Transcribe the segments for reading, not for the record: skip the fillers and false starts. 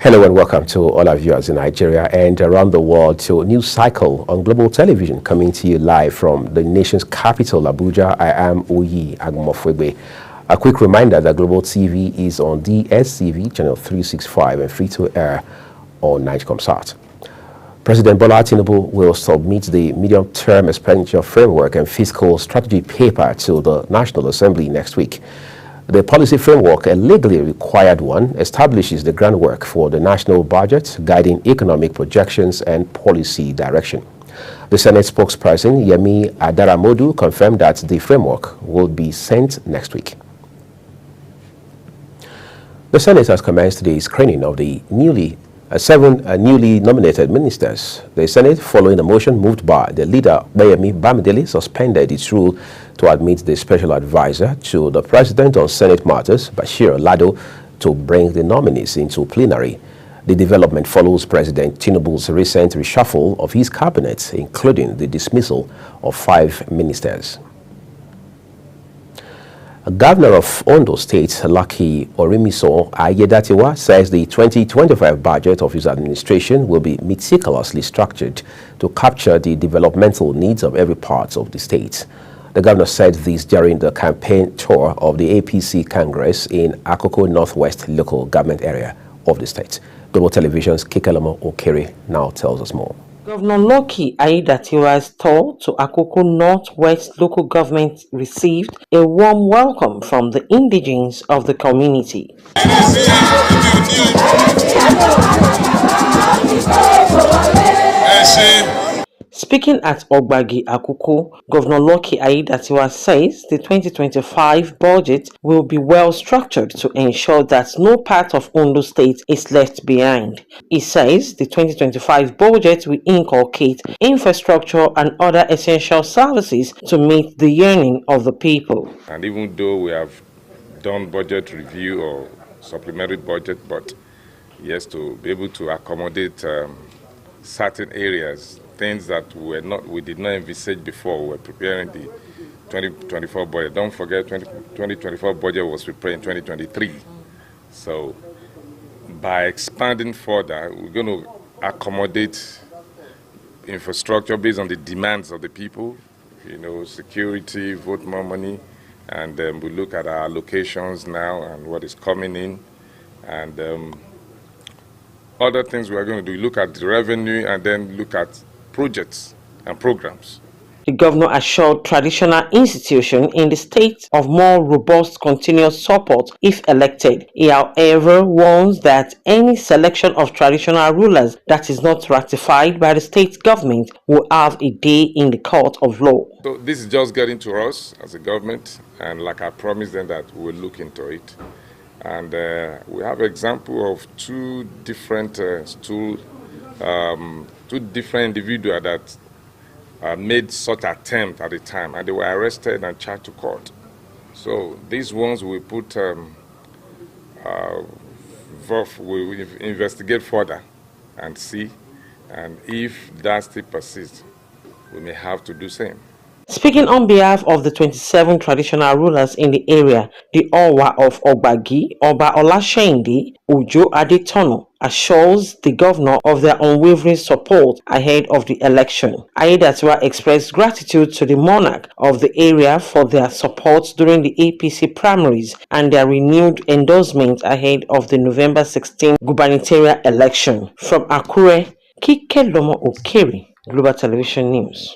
Hello and welcome to all our viewers in Nigeria and around the world to News Cycle on Global Television, coming to you live from the nation's capital, Abuja. I am Oyi Agumofwegbe. A quick reminder that Global TV is on DSTV channel 365 and free to air on Nigecomsat. President Bola Tinubu will submit the medium-term expenditure framework and fiscal strategy paper to the National Assembly next week. The policy framework, a legally required one, establishes the groundwork for the national budget, guiding economic projections and policy direction. The Senate spokesperson, Yemi Adaramodu, confirmed that the framework will be sent next week. The Senate has commenced the screening of the seven newly nominated ministers. The Senate, following a motion moved by the leader, Bayemi Bamidele, suspended its rule to admit the special advisor to the president on Senate matters, Bashir Lado, to bring the nominees into plenary. The development follows President Tinubu's recent reshuffle of his cabinet, including the dismissal of 5 ministers. Governor of Ondo State, Lucky Orimiso Ayedatiwa, says the 2025 budget of his administration will be meticulously structured to capture the developmental needs of every part of the state. The governor said this during the campaign tour of the APC Congress in Akoko Northwest local government area of the state. Global Television's Kikelamo Okere now tells us more. Governor Lucky Ayedatiwa's tour to Akoko Northwest local government received a warm welcome from the indigents of the community. Speaking at Ogbagi Akoko, Governor Lucky Ayedatiwa says the 2025 budget will be well structured to ensure that no part of Ondo State is left behind. He says the 2025 budget will inculcate infrastructure and other essential services to meet the yearning of the people. And even though we have done budget review or supplementary budget, but yes, to be able to accommodate certain areas, things that we did not envisage before we were preparing the 2024 budget. Don't forget, 2024 budget was prepared in 2023. So by expanding further, we're going to accommodate infrastructure based on the demands of the people, security, vote more money, and we look at our allocations now and what is coming in, and other things we are going to do. Look at the revenue and then look at projects and programs. The governor assured traditional institutions in the state of more robust continuous support if elected. He, however, warns that any selection of traditional rulers that is not ratified by the state government will have a day in the court of law. So this is just getting to us as a government, and like I promised them that we'll look into it. And we have an example of two different individuals that made such attempt at the time, and they were arrested and charged to court. So these ones we put, we investigate further and see, and if that still persists, we may have to do same. Speaking on behalf of the 27 traditional rulers in the area, the Owa of Ogbagi, Oba Olashendi Ujo Adetono, assures the governor of their unwavering support ahead of the election. Ayedatiwa expressed gratitude to the monarch of the area for their support during the APC primaries and their renewed endorsement ahead of the November 16 gubernatorial election. From Akure, Kikelamo Okere, Global Television News.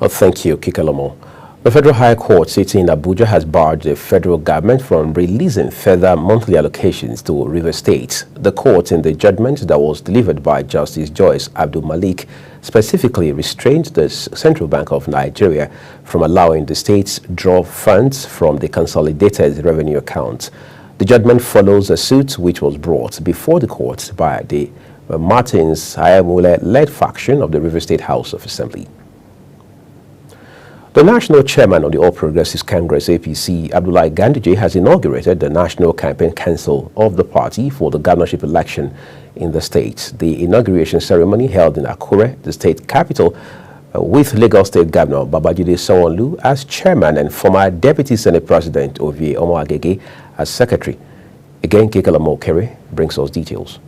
Thank you, Kikalomo. The Federal High Court sitting in Abuja has barred the federal government from releasing further monthly allocations to River State. The court, in the judgment that was delivered by Justice Joyce Abdul Malik, specifically restrained the Central Bank of Nigeria from allowing the states draw funds from the consolidated revenue account. The judgment follows a suit which was brought before the court by the Martins Ayamule-led faction of the River State House of Assembly. The national chairman of the All Progressives Congress, APC, Abdullahi Ganduje, has inaugurated the National Campaign Council of the party for the governorship election in the state. The inauguration ceremony held in Akure, the state capital, with Lagos State Governor Babajide Sanwo-Olu as chairman and former Deputy Senate President Ovie Omo-Agege as secretary. Again, Kekalamo Okere brings us details.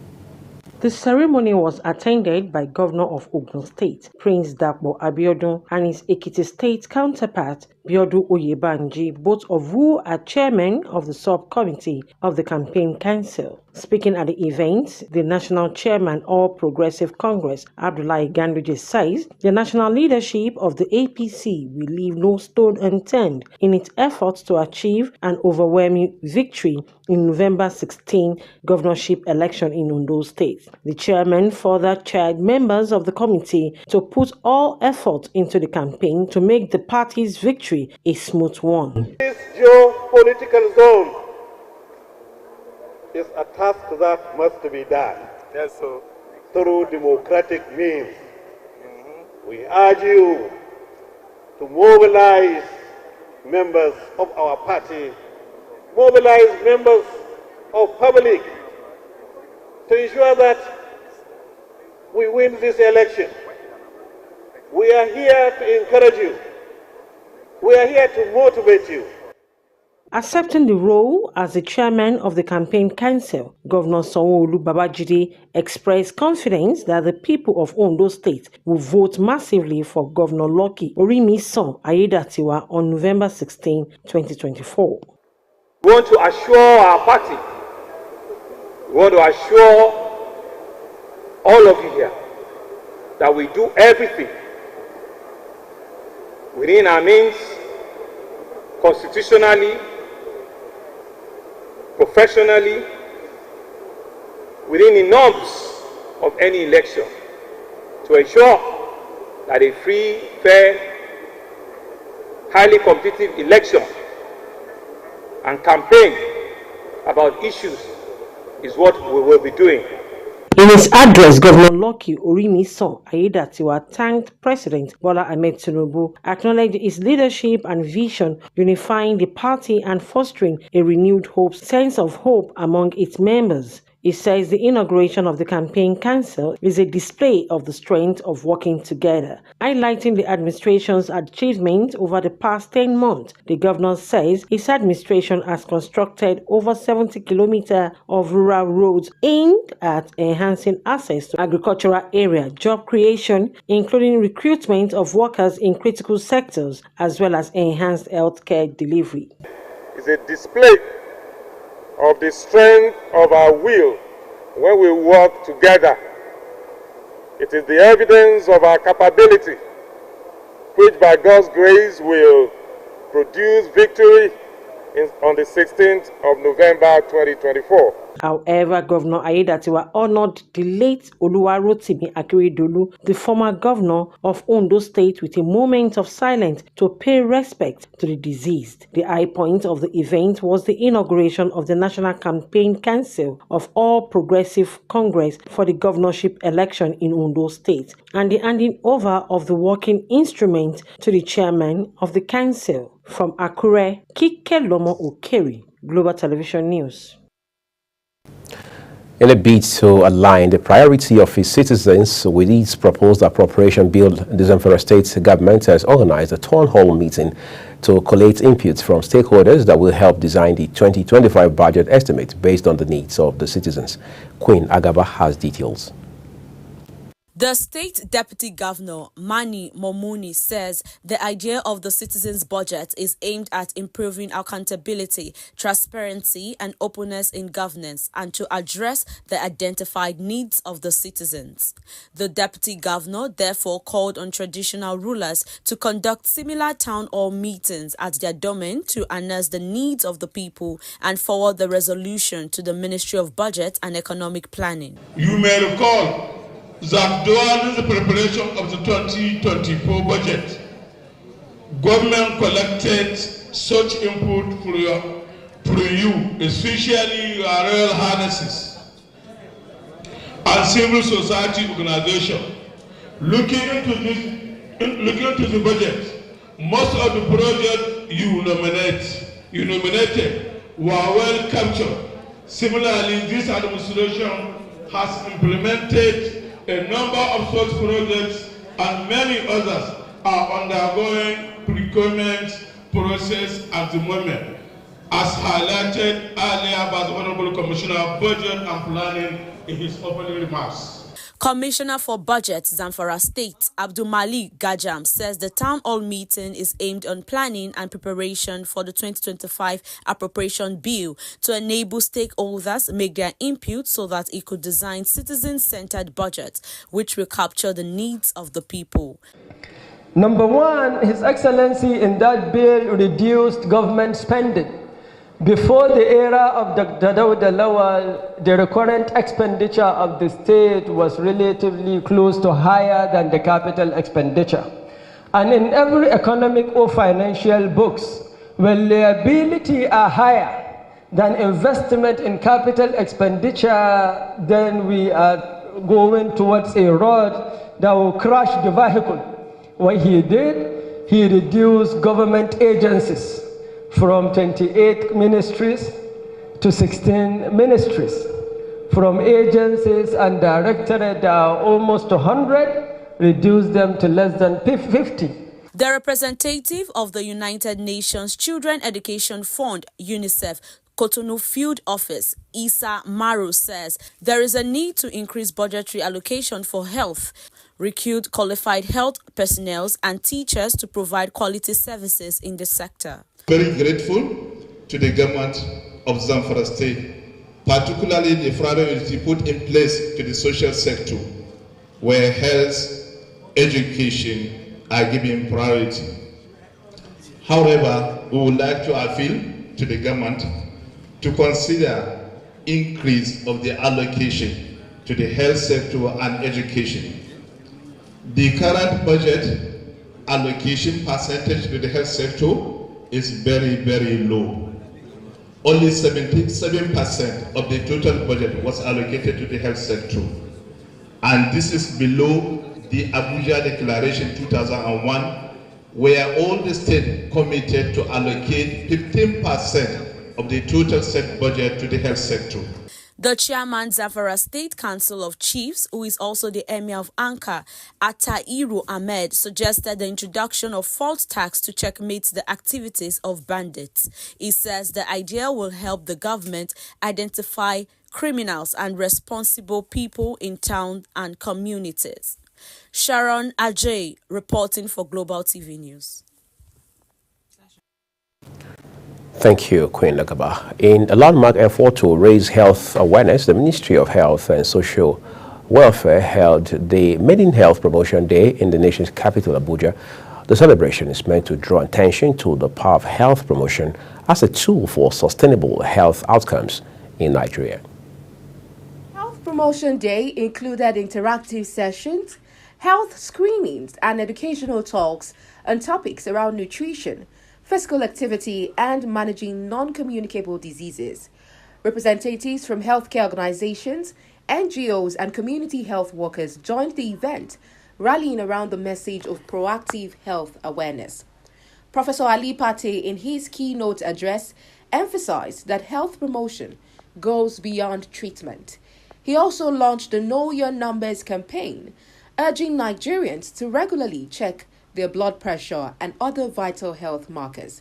The ceremony was attended by Governor of Ogun State, Prince Dapo Abiodun, and his Ekiti State counterpart, Biodu Oyebanji, both of who are chairmen of the subcommittee of the campaign council. Speaking at the event, the national chairman of Progressive Congress, Abdullahi Ganduje, says the national leadership of the APC will leave no stone unturned in its efforts to achieve an overwhelming victory in November 16 governorship election in Ondo State. The chairman further charged members of the committee to put all effort into the campaign to make the party's victory a smooth one. This geopolitical zone is a task that must be done. Yes, sir. Through democratic means. We urge you to mobilize members of our party, mobilize members of public to ensure that we win this election. We are here to encourage you. We are here to motivate you. Accepting the role as the chairman of the campaign council, Governor Sanwo-Olu Babajide expressed confidence that the people of Ondo State will vote massively for Governor Lucky Orimisan Ayedatiwa on November 16, 2024. We want to assure our party, we want to assure all of you here that we do everything within our means, constitutionally, professionally, within the norms of any election, to ensure that a free, fair, highly competitive election and campaign about issues is what we will be doing. In his address, Governor Lucky Orimisan Ayedatiwa thanked President Bola Ahmed Tinubu, acknowledged his leadership and vision, unifying the party and fostering a renewed sense of hope among its members. He says the inauguration of the campaign council is a display of the strength of working together. Highlighting the administration's achievement over the past 10 months, the governor says his administration has constructed over 70 kilometers of rural roads aimed at enhancing access to agricultural area, job creation, including recruitment of workers in critical sectors, as well as enhanced healthcare delivery. It's a display of the strength of our will when we work together. It is the evidence of our capability, which by God's grace will produce victory on the 16th of November 2024. However, Governor Ayedatiwa honored the late Oluwarotimi Akeredolu, the former governor of Ondo State, with a moment of silence to pay respect to the deceased. The high point of the event was the inauguration of the National Campaign Council of All Progressive Congress for the governorship election in Ondo State, and the handing over of the working instrument to the chairman of the council. From Akure, Kekalamo Okere, Global Television News. In a bid to align the priority of its citizens with its proposed appropriation bill, the Zamfara State government has organized a town hall meeting to collate inputs from stakeholders that will help design the 2025 budget estimate based on the needs of the citizens. Queen Agaba has details. The state deputy governor, Mani Momuni, says the idea of the citizens' budget is aimed at improving accountability, transparency, and openness in governance, and to address the identified needs of the citizens. The deputy governor therefore called on traditional rulers to conduct similar town hall meetings at their domain to harness the needs of the people and forward the resolution to the Ministry of Budget and Economic Planning. You may recall that during the preparation of the 2024 budget, government collected such input from you, especially your royal highnesses and civil society organizations. Looking into the budget, most of the projects you nominated were well captured. Similarly, this administration has implemented a number of such projects, and many others are undergoing procurement process at the moment. as highlighted earlier by the Honorable Commissioner of Budget and Planning in his opening remarks. Commissioner for Budget, Zamfara State, Abdul Malik Gajam, says the town hall meeting is aimed on planning and preparation for the 2025 appropriation bill to enable stakeholders make their input so that it could design citizen-centered budgets which will capture the needs of the people. Number one, His Excellency in that bill reduced government spending. Before the era of Dr. Dawda Lawal, the recurrent expenditure of the state was relatively close to higher than the capital expenditure. And in every economic or financial books, when liability are higher than investment in capital expenditure, then we are going towards a road that will crash the vehicle. What he did, he reduced government agencies from 28 ministries to 16 ministries. From agencies and directorate almost 100, reduced them to less than 50. The representative of the United Nations Children Education Fund, UNICEF, Cotonou Field Office, Issa Maru, says there is a need to increase budgetary allocation for health, recruit qualified health personnel and teachers to provide quality services in the sector. Very grateful to the government of Zamfara State, particularly the priority put in place to the social sector, where health, education are given priority. However, we would like to appeal to the government to consider increase of the allocation to the health sector and education. The current budget allocation percentage to the health sector is very, very low. Only 77% of the total budget was allocated to the health sector. And this is below the Abuja Declaration 2001, where all the states committed to allocate 15% of the total state budget to the health sector. The chairman, Zamfara State Council of Chiefs, who is also the Emir of Anka, Atairu Ahmed, suggested the introduction of fault tax to checkmate the activities of bandits. He says the idea will help the government identify criminals and responsible people in town and communities. Sharon Ajay, reporting for Global TV News. Thank you, Queen Lakaba. In a landmark effort to raise health awareness, the Ministry of Health and Social Welfare held the Maiden Health Promotion Day in the nation's capital, Abuja. The celebration is meant to draw attention to the power of health promotion as a tool for sustainable health outcomes in Nigeria. Health Promotion Day included interactive sessions, health screenings, and educational talks on topics around nutrition, physical activity, and managing non-communicable diseases. Representatives from healthcare organizations, NGOs, and community health workers joined the event, rallying around the message of proactive health awareness. Professor Ali Pate, in his keynote address, emphasized that health promotion goes beyond treatment. He also launched the Know Your Numbers campaign, urging Nigerians to regularly check their blood pressure and other vital health markers.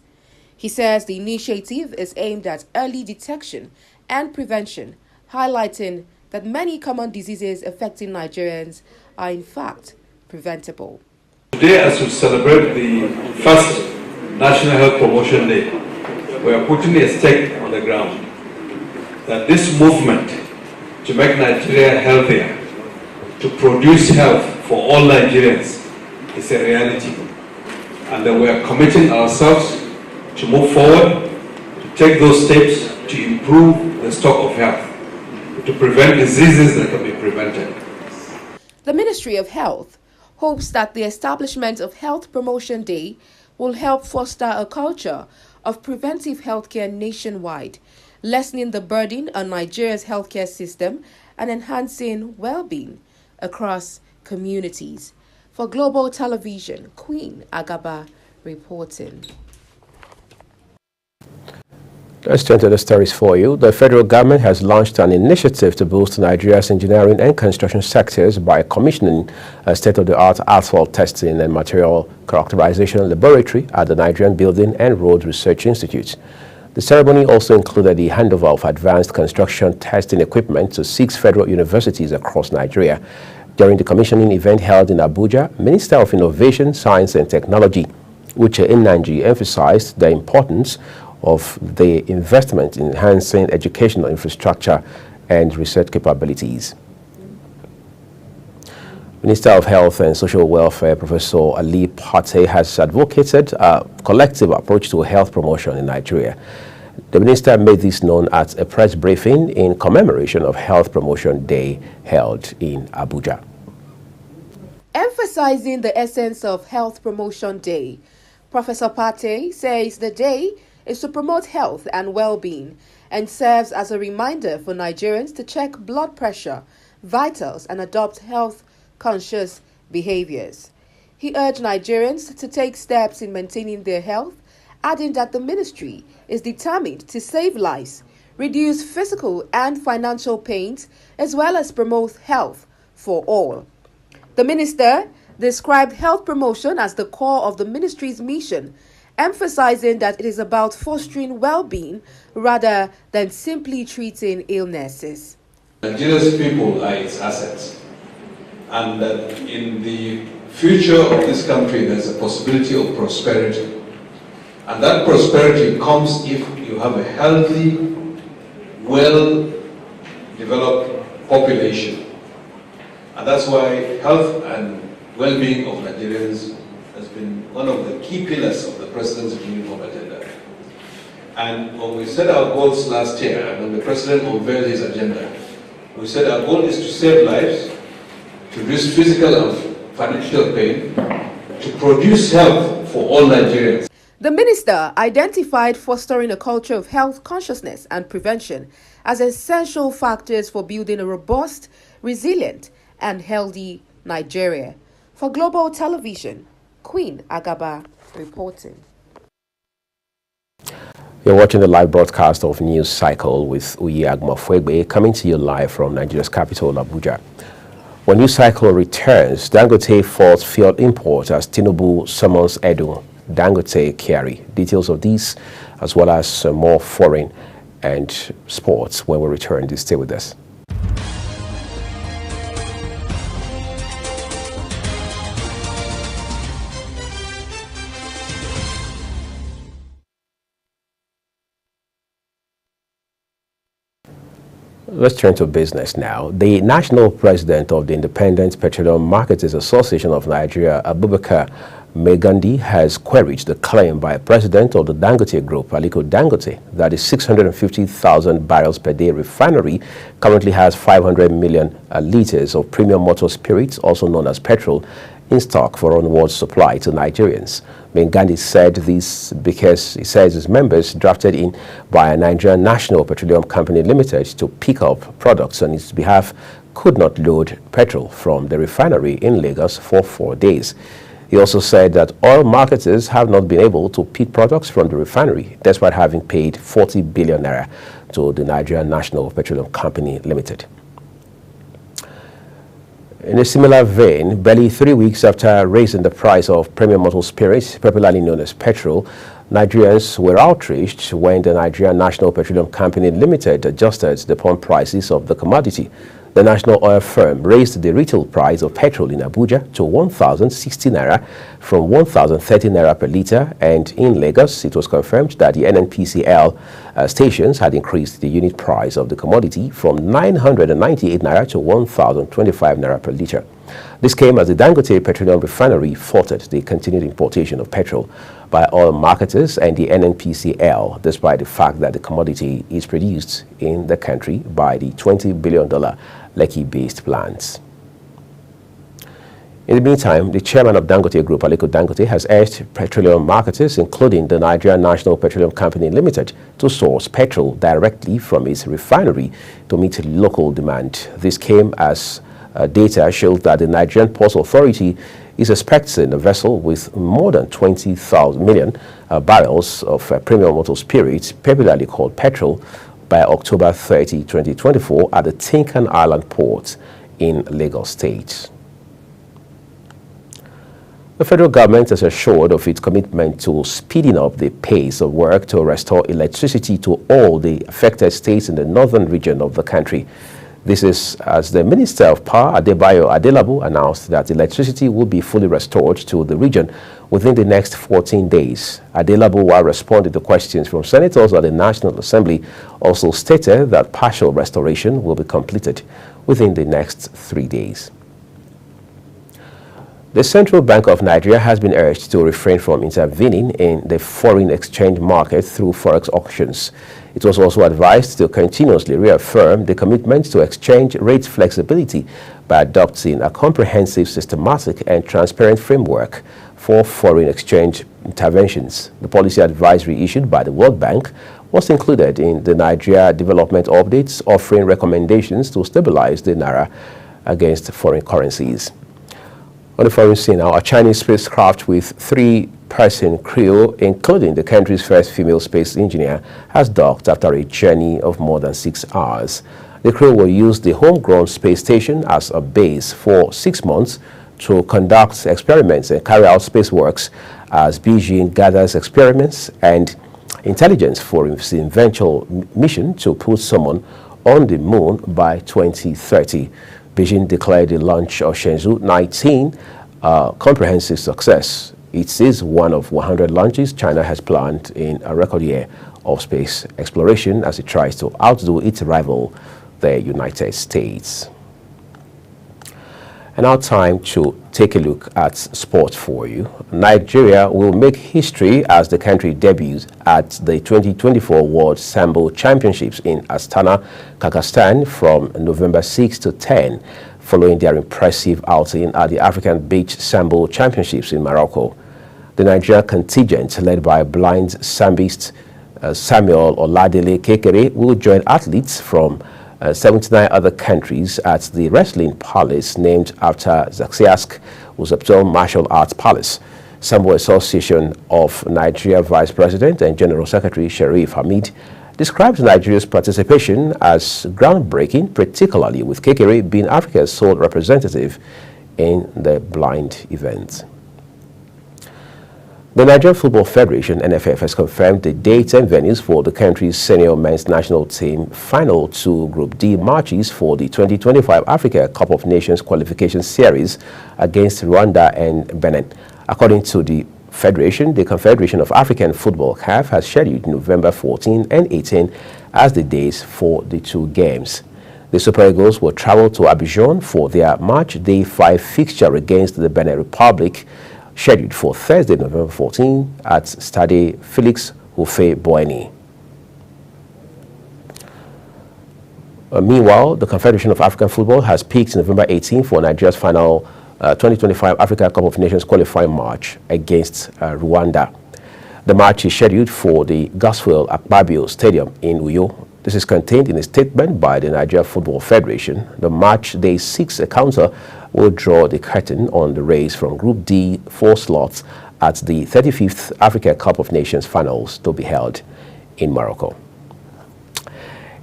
He says the initiative is aimed at early detection and prevention, highlighting that many common diseases affecting Nigerians are in fact preventable. Today, as we celebrate the first National Health Promotion Day, we are putting a stake on the ground that this movement to make Nigeria healthier, to produce health for all Nigerians, is a reality, and that we are committing ourselves to move forward, to take those steps to improve the stock of health, to prevent diseases that can be prevented. The Ministry of Health hopes that the establishment of Health Promotion Day will help foster a culture of preventive healthcare nationwide, lessening the burden on Nigeria's healthcare system and enhancing well-being across communities. For Global Television, Queen Agaba reporting. Let's turn to the stories for you. The federal government has launched an initiative to boost Nigeria's engineering and construction sectors by commissioning a state-of-the-art asphalt testing and material characterization laboratory at the Nigerian Building and Road Research Institute. The ceremony also included the handover of advanced construction testing equipment to 6 federal universities across Nigeria. During the commissioning event held in Abuja, Minister of Innovation, Science and Technology, Uche Nnanji, emphasized the importance of the investment in enhancing educational infrastructure and research capabilities. Minister of Health and Social Welfare, Professor Ali Pate, has advocated a collective approach to health promotion in Nigeria. The minister made this known at a press briefing in commemoration of Health Promotion Day held in Abuja. Emphasizing the essence of Health Promotion Day, Professor Pate says the day is to promote health and well-being and serves as a reminder for Nigerians to check blood pressure, vitals, and adopt health-conscious behaviors. He urged Nigerians to take steps in maintaining their health, adding that the ministry is determined to save lives, reduce physical and financial pains, as well as promote health for all. The minister described health promotion as the core of the ministry's mission, emphasizing that it is about fostering well-being rather than simply treating illnesses. Nigeria's people are its assets, and that in the future of this country there's a possibility of prosperity. And that prosperity comes if you have a healthy, well-developed population. And that's why health and well-being of Nigerians has been one of the key pillars of the President's Uniform Agenda. And when we set our goals last year, and when the President unveiled his agenda, we said our goal is to save lives, to reduce physical and financial pain, to produce health for all Nigerians. The minister identified fostering a culture of health consciousness and prevention as essential factors for building a robust, resilient, and healthy Nigeria. For Global Television, Queen Agaba reporting. You're watching the live broadcast of News Cycle with Uyi Agmofwegbe, coming to you live from Nigeria's capital, Abuja. When News Cycle returns, Dangote faults fuel import as Tinubu summons Edo Dangote Kyari. Details of these, as well as more foreign and sports when we return. Do stay with us. Let's turn to business now. The national president of the Independent Petroleum Marketers Association of Nigeria, Abubakar Megandi, has queried the claim by President of the Dangote Group, Aliko Dangote, that the 650,000 barrels per day refinery currently has 500 million liters of premium motor spirits, also known as petrol, in stock for onward supply to Nigerians. Megandi said this because he says his members drafted in by a Nigerian National Petroleum Company Limited to pick up products on his behalf could not load petrol from the refinery in Lagos for 4 days. He also said that oil marketers have not been able to pick products from the refinery despite having paid 40 billion naira to the Nigerian National Petroleum Company Limited. In a similar vein, barely 3 weeks after raising the price of premium motor spirits, popularly known as petrol, Nigerians were outraged when the Nigerian National Petroleum Company Limited adjusted the pump prices of the commodity. The national oil firm raised the retail price of petrol in Abuja to 1,060 naira from 1,030 naira per litre, and in Lagos it was confirmed that the NNPCL stations had increased the unit price of the commodity from 998 naira to 1,025 naira per litre. This came as the Dangote Petroleum Refinery faltered the continued importation of petrol by oil marketers and the NNPCL, despite the fact that the commodity is produced in the country by the $20 billion Lekki-based plants. In the meantime, the chairman of Dangote Group, Aliko Dangote, has urged petroleum marketers, including the Nigerian National Petroleum Company Limited, to source petrol directly from its refinery to meet local demand. This came as data shows that the Nigerian Ports Authority is expecting a vessel with more than 20,000 million barrels of premium motor spirits, popularly called petrol, by October 30, 2024 at the Tinkan Island port in Lagos State. The federal government is assured of its commitment to speeding up the pace of work to restore electricity to all the affected states in the northern region of the country. This is as the Minister of Power, Adebayo Adelabu, announced that electricity will be fully restored to the region within the next 14 days. Adelabu, while responding to questions from senators at the National Assembly, also stated that partial restoration will be completed within the next 3 days. The Central Bank of Nigeria has been urged to refrain from intervening in the foreign exchange market through forex auctions. It was also advised to continuously reaffirm the commitment to exchange rate flexibility by adopting a comprehensive, systematic and transparent framework for foreign exchange interventions. The policy advisory issued by the World Bank was included in the Nigeria Development Updates, offering recommendations to stabilize the naira against foreign currencies. On the foreign scene now, a Chinese spacecraft with 3-person crew, including the country's first female space engineer, has docked after a journey of more than 6 hours. The crew will use the homegrown space station as a base for 6 months to conduct experiments and carry out space works as Beijing gathers experiments and intelligence for its eventual mission to put someone on the moon by 2030. Beijing declared the launch of Shenzhou 19 a comprehensive success. It is one of 100 launches China has planned in a record year of space exploration as it tries to outdo its rival, the United States. And now time to take a look at sport for you. Nigeria will make history as the country debuts at the 2024 World Sambo Championships in Astana, Kazakhstan from November 6 to 10, following their impressive outing at the African Beach Sambo Championships in Morocco. The Nigerian contingent, led by blind sambist Samuel Oladele Kekere, will join athletes from 79 other countries at the Wrestling Palace named after Zaxiask Uzabtel Martial Arts Palace. Sambo Association of Nigeria Vice President and General Secretary Sharif Hamid described Nigeria's participation as groundbreaking, particularly with Kekere being Africa's sole representative in the blind event. The Nigerian Football Federation, NFF, has confirmed the dates and venues for the country's senior men's national team final 2 Group D matches for the 2025 Africa Cup of Nations qualification series against Rwanda and Benin. According to the Federation, the Confederation of African Football (CAF) has scheduled November 14 and 18 as the days for the 2 games. The Super Eagles will travel to Abidjan for their Match Day 5 fixture against the Benin Republic, scheduled for Thursday, November 14 at Stade Felix Houphouët-Boigny. Meanwhile, the Confederation of African Football has picked November 18 for Nigeria's final 2025 Africa Cup of Nations qualifying match against Rwanda. The match is scheduled for the Godswill Akpabio Stadium in Uyo. This is contained in a statement by the Nigeria Football Federation. The Match Day 6 encounter will draw the curtain on the race from Group D 4 slots at the 35th Africa Cup of Nations finals to be held in Morocco.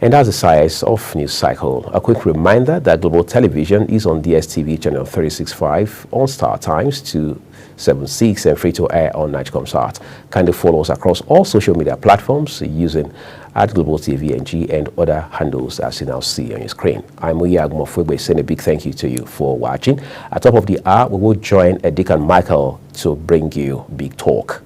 And that's the size of News Cycle. A quick reminder that Global Television is on DSTV channel 365, on Star Times 276 and free to air on Nigecomsat. Kindly follow us across all social media platforms using @GlobalTVNG and other handles as you now see on your screen. I'm Uyi Agumofwegbe saying a big thank you to you for watching. At top of the hour, we will join Edikan Michael to bring you Big Talk.